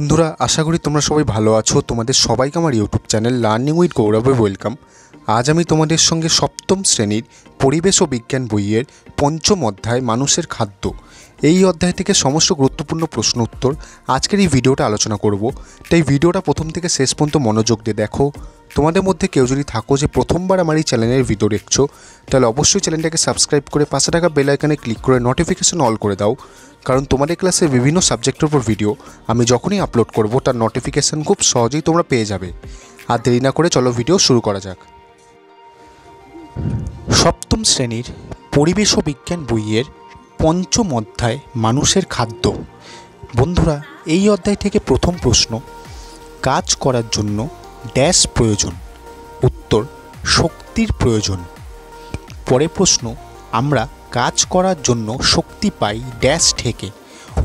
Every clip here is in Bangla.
বন্ধুরা, আশা করি তোমরা সবাই ভালো আছো। তোমাদের সবাইকে আমার ইউটিউব চ্যানেল লার্নিং উইথ গৌরবে ওয়েলকাম। আজ আমি তোমাদের সঙ্গে সপ্তম শ্রেণীর পরিবেশ ও বিজ্ঞান বইয়ের পঞ্চম অধ্যায় মানুষের খাদ্য, এই অধ্যায় থেকে সমস্ত গুরুত্বপূর্ণ প্রশ্ন উত্তর আজকের এই ভিডিওটা আলোচনা করব। তাই ভিডিওটা প্রথম থেকে শেষ পর্যন্ত মনোযোগ দিয়ে দেখো। তোমাদের মধ্যে কেউ যদি থাকো যে প্রথমবার আমার এই চ্যানেলের ভিডিও দেখছো, তাহলে অবশ্যই চ্যানেলটাকে সাবস্ক্রাইব করে পাশে থাকা বেল আইকনে ক্লিক করে নোটিফিকেশন অল করে দাও, কারণ তোমাদের ক্লাসের বিভিন্ন সাবজেক্টের উপর ভিডিও আমি যখনই আপলোড করব তার নোটিফিকেশান খুব সহজেই তোমরা পেয়ে যাবে। আর দেরি না করে চলো ভিডিও শুরু করা যাক। সপ্তম শ্রেণীর পরিবেশ ও বিজ্ঞান বইয়ের পঞ্চম অধ্যায় মানুষের খাদ্য। বন্ধুরা, এই অধ্যায় থেকে প্রথম প্রশ্ন, কাজ করার জন্য ড্যাশ প্রয়োজন? উত্তর, শক্তির প্রয়োজন। পরের প্রশ্ন, আমরা কাজ করার জন্য শক্তি পাই ড্যাশ থেকে?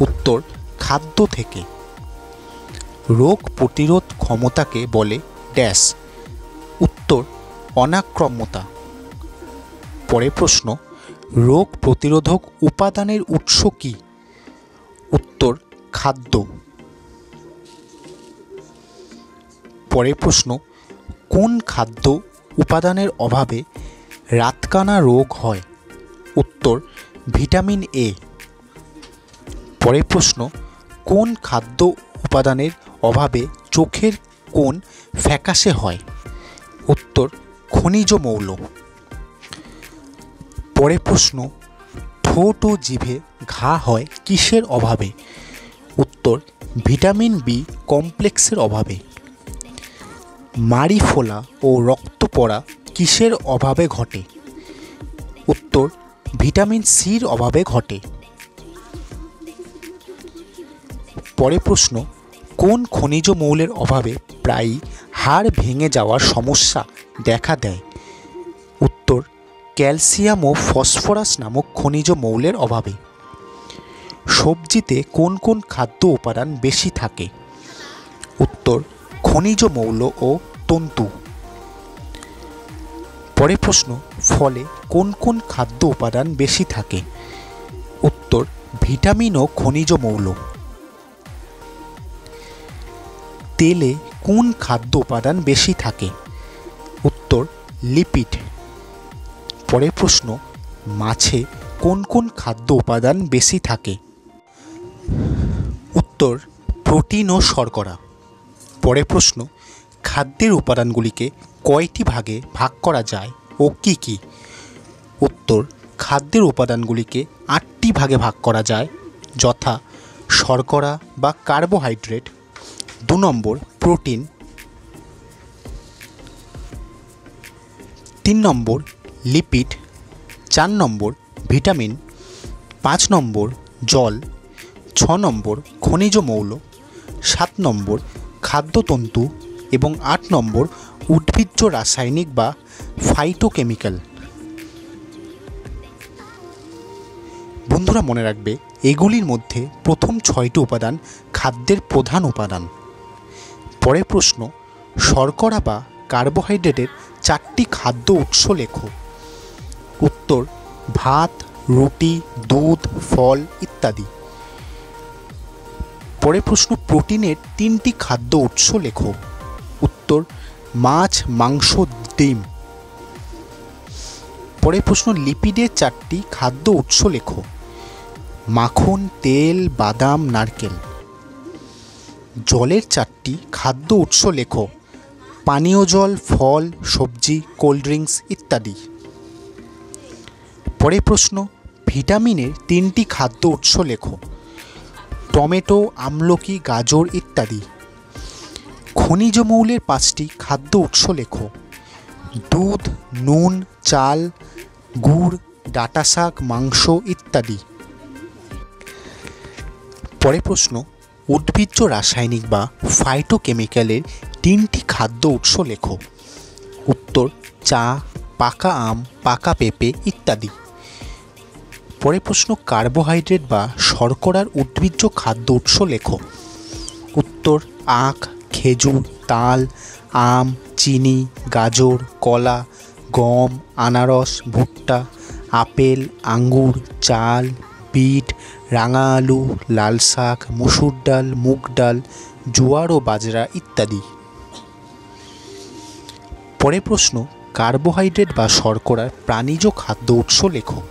উত্তর, খাদ্য থেকে। রোগ প্রতিরোধ ক্ষমতাকে বলে ড্যাশ? উত্তর, অনাক্রম্যতা। পরের প্রশ্ন, রোগ প্রতিরোধক উপাদানের উৎস কী? উত্তর, খাদ্য। পরের প্রশ্ন, কোন খাদ্য উপাদানের অভাবে রাতকানা রোগ হয়? উত্তর, ভিটামিন এ। পরের প্রশ্ন, কোন খাদ্য উপাদানের অভাবে চোখের কোণ ফ্যাকাশে হয়? উত্তর, খনিজ মৌল। পরের প্রশ্ন, ঠোঁট ও জিভে ঘা হয় কিসের অভাবে? উত্তর, ভিটামিন বি কমপ্লেক্সের অভাবে। মাড়ি ফোলা ও রক্ত পড়া কিসের অভাবে ঘটে? উত্তর, ভিটামিন সির অভাবে ঘটে। পরের প্রশ্ন, কোন খনিজ মৌলের অভাবে প্রায়ই হাড় ভেঙে যাওয়ার সমস্যা দেখা দেয়? উত্তর, ক্যালসিয়াম ও ফসফরাস নামক খনিজ মৌলের অভাবে। সবজিতে কোন কোন খাদ্য উপাদান বেশি থাকে? উত্তর, খনিজ মৌল ও তন্তু। পরের প্রশ্ন, ফলে কোন কোন খাদ্য উপাদান বেশি থাকে? উত্তর, ভিটামিন ও খনিজ মৌল। তেলে কোন খাদ্য উপাদান বেশি থাকে? উত্তর, লিপিড। পরের প্রশ্ন, মাছে কোন কোন খাদ্য উপাদান বেশি থাকে? উত্তর, প্রোটিন ও শর্করা। পরের প্রশ্ন, খাদ্যের উপাদানগুলিকে কয়টি ভাগে ভাগ করা যায় ও কি কি? উত্তর, খাদ্যের উপাদানগুলিকে 8টি ভাগে ভাগ করা যায়, যথা শর্করা বা কার্বোহাইড্রেট, 2 নম্বর প্রোটিন, 3 নম্বর লিপিড, 4 নম্বর ভিটামিন, 5 নম্বর জল, 6 নম্বর খনিজ মৌল, 7 নম্বর খাদ্যতন্তু এবং 8 নম্বর উদ্ভিজ্জ রাসায়নিক বা ফাইটোকেমিক্যাল। বন্ধুরা, মনে রাখবে এগুলির মধ্যে প্রথম 6টি উপাদান খাদ্যের প্রধান উপাদান। পরের প্রশ্ন, শর্করা বা কার্বোহাইড্রেটের 4টি খাদ্য উৎস লেখো। উত্তর, ভাত, রুটি, দুধ, ফল ইত্যাদি। পরের প্রশ্ন, প্রোটিনের 3টি খাদ্য উৎস লেখো। উত্তর, মাছ, মাংস, ডিম। পরের প্রশ্ন, লিপিডের 4টি খাদ্য উৎস লেখো। মাখন, তেল, বাদাম, নারকেল। জলের 4টি খাদ্য উৎস লেখো। পানীয় জল, ফল, সবজি, কোল্ড ড্রিঙ্কস ইত্যাদি। পরের প্রশ্ন, ভিটামিনের 3টি খাদ্য উৎস লেখো। টমেটো, আমলকি, গাজর ইত্যাদি। খনিজ মৌলের 5টি খাদ্য উৎস লেখো। দুধ, নুন, চাল, গুড়, ডাঁটা শাক, মাংস ইত্যাদি। পরের প্রশ্ন, উদ্ভিজ্জ রাসায়নিক বা ফাইটোকেমিক্যালের 3টি খাদ্য উৎস লেখো। উত্তর, চা, পাকা আম, পাকা পেঁপে ইত্যাদি। পরের প্রশ্ন, কার্বোহাইড্রেট বা শর্করার উদ্ভিজ্জ খাদ্য উৎস লেখো। উত্তর, আখ, খেজুর, তাল, আম, চিনি, গাজর, কলা, গম, আনারস, ভুট্টা, আপেল, আঙ্গুর, চাল, বিট, রাঙা আলু, লাল শাক, মসুর ডাল, মুগ ডাল, জোয়ার ও বাজরা ইত্যাদি। পরের প্রশ্ন, কার্বোহাইড্রেট বা শর্করার প্রাণীজ খাদ্য উৎস লেখো।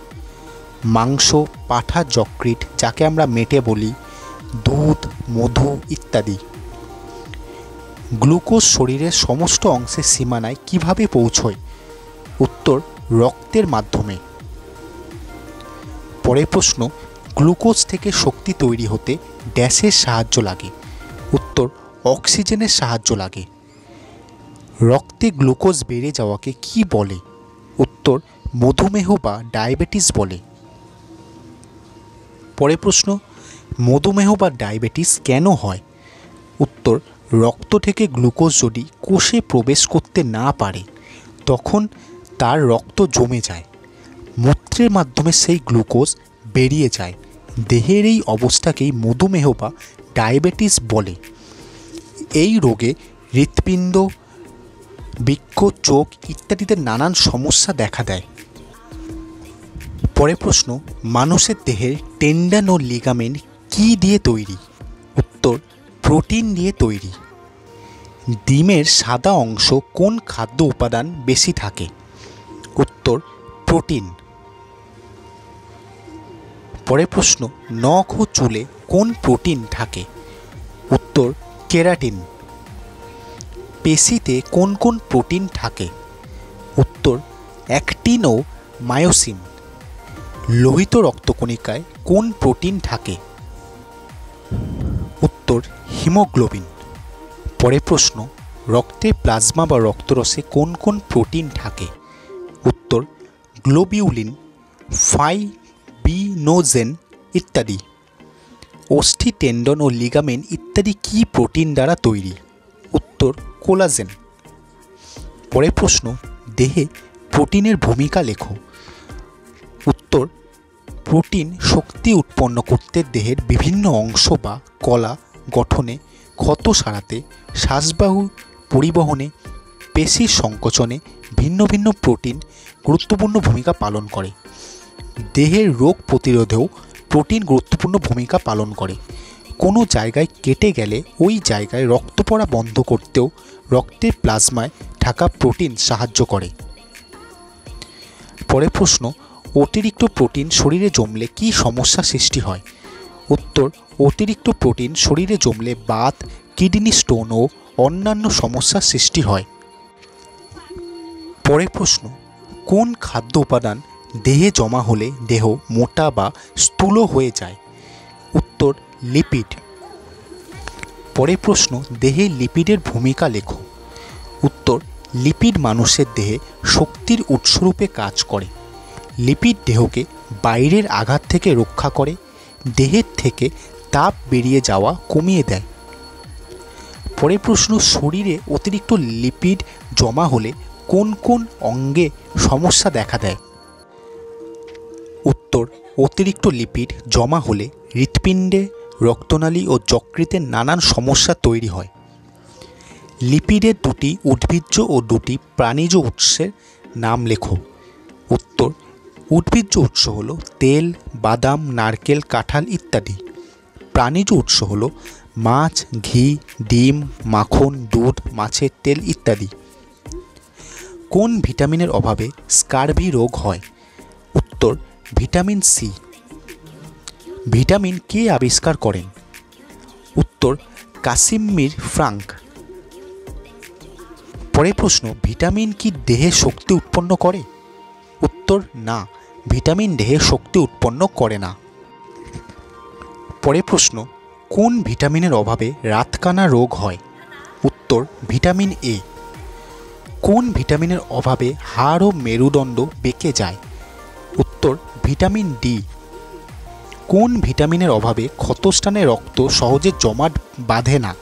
মাংস, পাঠা, যকৃৎ যাকে আমরা মেটে বলি, দুধ, মধু ইত্যাদি। গ্লুকোজ শরীরের সমস্ত অংশের সীমানায় কিভাবে পৌঁছয়? উত্তর, রক্তের মাধ্যমে। পরের প্রশ্ন, গ্লুকোজ থেকে শক্তি তৈরি হতে ড্যাশের সাহায্য লাগে? উত্তর, অক্সিজেনের সাহায্য লাগে। রক্তে গ্লুকোজ বেড়ে যাওয়াকে কি বলে? উত্তর, মধুমেহ বা ডায়াবেটিস বলে। পরের প্রশ্ন, মধুমেহ বা ডায়াবেটিস কেন হয়? উত্তর, রক্ত থেকে গ্লুকোজ যদি কোষে প্রবেশ করতে না পারে তখন তার রক্ত জমে যায়, মূত্রের মাধ্যমে সেই গ্লুকোজ বেরিয়ে যায়। দেহের এই অবস্থাকেই মধুমেহ বা ডায়াবেটিস বলে। এই রোগে হৃৎপিণ্ড, বৃক্ক, চোখ ইত্যাদিতে নানান সমস্যা দেখা দেয়। পরের প্রশ্ন, মানুষের দেহের টেন্ডন ও লিগামেন্ট কী দিয়ে তৈরি? উত্তর, প্রোটিন দিয়ে তৈরি। ডিমের সাদা অংশ কোন খাদ্য উপাদান বেশি থাকে? উত্তর, প্রোটিন। পরের প্রশ্ন, নখ ও চুলে কোন প্রোটিন থাকে? উত্তর, কেরাটিন। পেশিতে কোন কোন প্রোটিন থাকে? উত্তর, অ্যাক্টিন ও মায়োসিন। লোহিত রক্তকণিকায় কোন প্রোটিন থাকে? উত্তর, হিমোগ্লোবিন। পরের প্রশ্ন, রক্তে প্লাজমা বা রক্তরসে কোন কোন প্রোটিন থাকে? উত্তর, গ্লোবিউলিন, ফাইব্রিনোজেন ইত্যাদি। অস্থি, টেন্ডন ও লিগামেন্ট ইত্যাদি কি প্রোটিন দ্বারা তৈরি? উত্তর, কোলাজেন। পরের প্রশ্ন, দেহে প্রোটিনের ভূমিকা লেখো। উত্তর, প্রোটিন শক্তি উৎপন্ন করতে দেহের বিভিন্ন অংশ বা কলা গঠনে, ক্ষত সারাতে, শ্বাসবায়ু পরিবহনে, পেশির সংকোচনে ভিন্ন ভিন্ন প্রোটিন গুরুত্বপূর্ণ ভূমিকা পালন করে। দেহের রোগ প্রতিরোধেও প্রোটিন গুরুত্বপূর্ণ ভূমিকা পালন করে। কোনো জায়গায় কেটে গেলে ওই জায়গায় রক্ত পড়া বন্ধ করতেও রক্তের প্লাজমায় থাকা প্রোটিন সাহায্য করে। পরের প্রশ্ন, অতিরিক্ত প্রোটিন শরীরে জমলে কী সমস্যা সৃষ্টি হয়? উত্তর, অতিরিক্ত প্রোটিন শরীরে জমলে বাত, কিডনি স্টোন ও অন্যান্য সমস্যার সৃষ্টি হয়। পরের প্রশ্ন, কোন খাদ্য উপাদান দেহে জমা হলে দেহ মোটা বা স্থূল হয়ে যায়? উত্তর, লিপিড। পরের প্রশ্ন, দেহে লিপিডের ভূমিকা লেখো। উত্তর, লিপিড মানুষের দেহে শক্তির উৎসরূপে কাজ করে। লিপিড দেহকে বাইরের আঘাত থেকে রক্ষা করে, দেহের থেকে তাপ বেরিয়ে যাওয়া কমিয়ে দেয়। পরের প্রশ্ন, শরীরে অতিরিক্ত লিপিড জমা হলে কোন কোন অঙ্গে সমস্যা দেখা দেয়? উত্তর, অতিরিক্ত লিপিড জমা হলে হৃৎপিণ্ডে, রক্তনালী ও যকৃতে নানান সমস্যা তৈরি হয়। লিপিডের দুটি উদ্ভিজ্জ ও দুটি প্রাণীজ উৎসের নাম লেখো। উত্তর, উদ্ভিজ্জ উৎস হলো তেল, বাদাম, নারকেল, কাঁঠাল ইত্যাদি। প্রাণীজ উৎস হলো মাছ, ঘি, ডিম, মাখন, দুধ, মাছের তেল ইত্যাদি। কোন ভিটামিনের অভাবে স্কারভি রোগ হয়? উত্তর, ভিটামিন সি। ভিটামিন কে আবিষ্কার করেন? উত্তর, কাসিমির ফ্রাঙ্ক। পরের প্রশ্ন, ভিটামিন কি দেহে শক্তি উৎপন্ন করে? উত্তর, না, ভিটামিন দেহে শক্তি উৎপন্ন করে না। পরের প্রশ্ন, কোন ভিটামিনের অভাবে রাতকানা রোগ হয়? উত্তর, ভিটামিন এ। কোন ভিটামিনের অভাবে হাড় ও মেরুদণ্ড বেঁকে যায়? উত্তর, ভিটামিন ডি। কোন ভিটামিনের অভাবে ক্ষতস্থানে রক্ত সহজে জমাট বাঁধে না?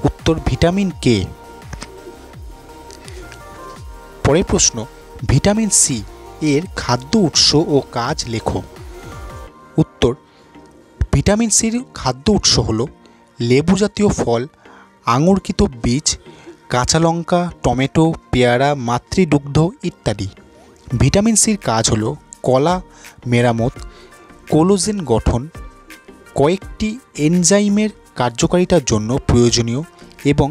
উত্তর, ভিটামিন কে। পরের প্রশ্ন, ভিটামিন সি এর খাদ্য উৎস ও কাজ লেখো। উত্তর, ভিটামিন সির খাদ্য উৎস হল লেবু জাতীয় ফল, আঙুরকৃত বীজ, কাঁচা লঙ্কা, টমেটো, পেয়ারা, মাতৃদুগ্ধ ইত্যাদি। ভিটামিন সির কাজ হল কলা মেরামত, কোলাজেন গঠন, কয়েকটি এনজাইমের কার্যকারিতার জন্য প্রয়োজনীয় এবং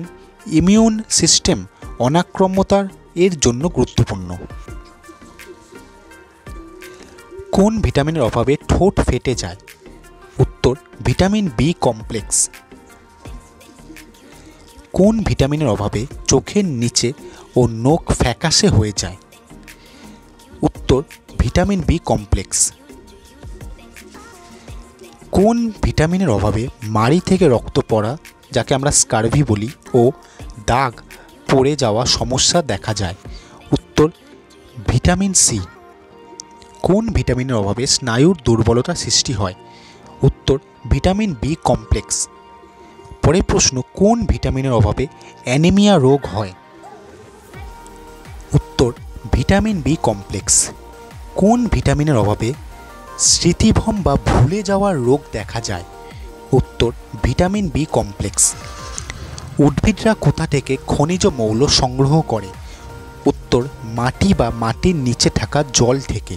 ইমিউন সিস্টেম অনাক্রম্যতার এর জন্য গুরুত্বপূর্ণ। কোন ভিটামিনের অভাবে ঠোঁট ফেটে যায়? উত্তর ভিটামিন বি কমপ্লেক্স। কোন ভিটামিনের অভাবে চোখের নিচে ও নখ ফ্যাকাশে হয়ে যায়? উত্তর ভিটামিন বি কমপ্লেক্স। কোন ভিটামিনের অভাবে মাড়ি থেকে রক্ত পড়া, যাকে আমরা স্কারভি বলি, ও দাগ পড়ে যাওয়া সমস্যা দেখা যায়? উত্তর ভিটামিন সি। কোন ভিটামিনের অভাবে স্নায়ুর দুর্বলতা সৃষ্টি হয়? উত্তর ভিটামিন বি কমপ্লেক্স। পরের প্রশ্ন, কোন ভিটামিনের অভাবে অ্যানিমিয়া রোগ হয়? উত্তর ভিটামিন বি কমপ্লেক্স। কোন ভিটামিনের অভাবে স্মৃতিভ্রম বা ভুলে যাওয়ার রোগ দেখা যায়? উত্তর ভিটামিন বি কমপ্লেক্স। উদ্ভিদরা কোথা থেকে খনিজ মৌল সংগ্রহ করে? উত্তর মাটি বা মাটির নিচে থাকা জল থেকে।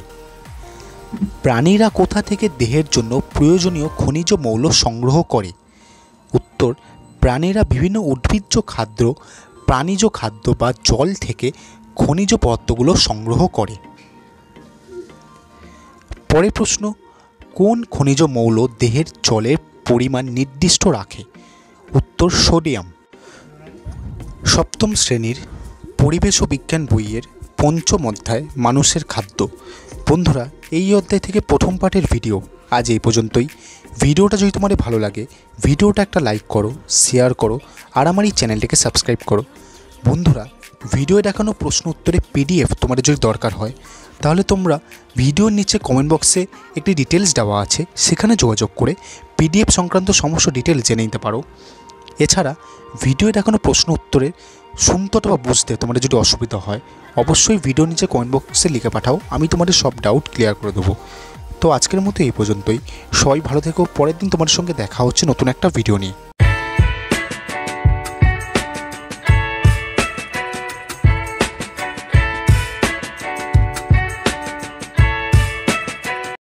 প্রাণীরা কোথা থেকে দেহের জন্য প্রয়োজনীয় খনিজ মৌল সংগ্রহ করে? উত্তর প্রাণীরা বিভিন্ন উদ্ভিজ্জ খাদ্য, প্রাণীজ খাদ্য বা জল থেকে খনিজ পদার্থগুলো সংগ্রহ করে। পরের প্রশ্ন, কোন খনিজ মৌল দেহের জলের পরিমাণ নির্দিষ্ট রাখে? উত্তর সোডিয়াম। সপ্তম শ্রেণীর পরিবেশ ও বিজ্ঞান বইয়ের পঞ্চম অধ্যায় মানুষের খাদ্য। বন্ধুরা, এই অধ্যায় থেকে প্রথম পার্টের ভিডিও আজ এই পর্যন্তই। ভিডিওটা যদি তোমাদের ভালো লাগে, ভিডিওটা একটা লাইক করো, শেয়ার করো, আর আমার এই চ্যানেলটিকে সাবস্ক্রাইব করো। বন্ধুরা, ভিডিও দেখানো প্রশ্ন উত্তরে পিডিএফ তোমাদের যদি দরকার হয়, তাহলে তোমরা ভিডিওর নিচে কমেন্ট বক্সে একটি ডিটেলস দেওয়া আছে, সেখানে যোগাযোগ করে পিডিএফ সংক্রান্ত সমস্ত ডিটেলস জেনে নিতে পারো। এছাড়া ভিডিও দেখানো প্রশ্ন উত্তরের শুনতে বা বুঝতে তোমাদের যদি অসুবিধা হয়, অবশ্যই ভিডিওর নিচে কমেন্ট বক্সে লিখে পাঠাও, আমি তোমাদের সব ডাউট ক্লিয়ার করে দেবো। তো আজকের মতো এই পর্যন্তই। সবাই ভালো থেকো। পরের দিন তোমাদের সঙ্গে দেখা হচ্ছে নতুন একটা ভিডিও নিয়ে।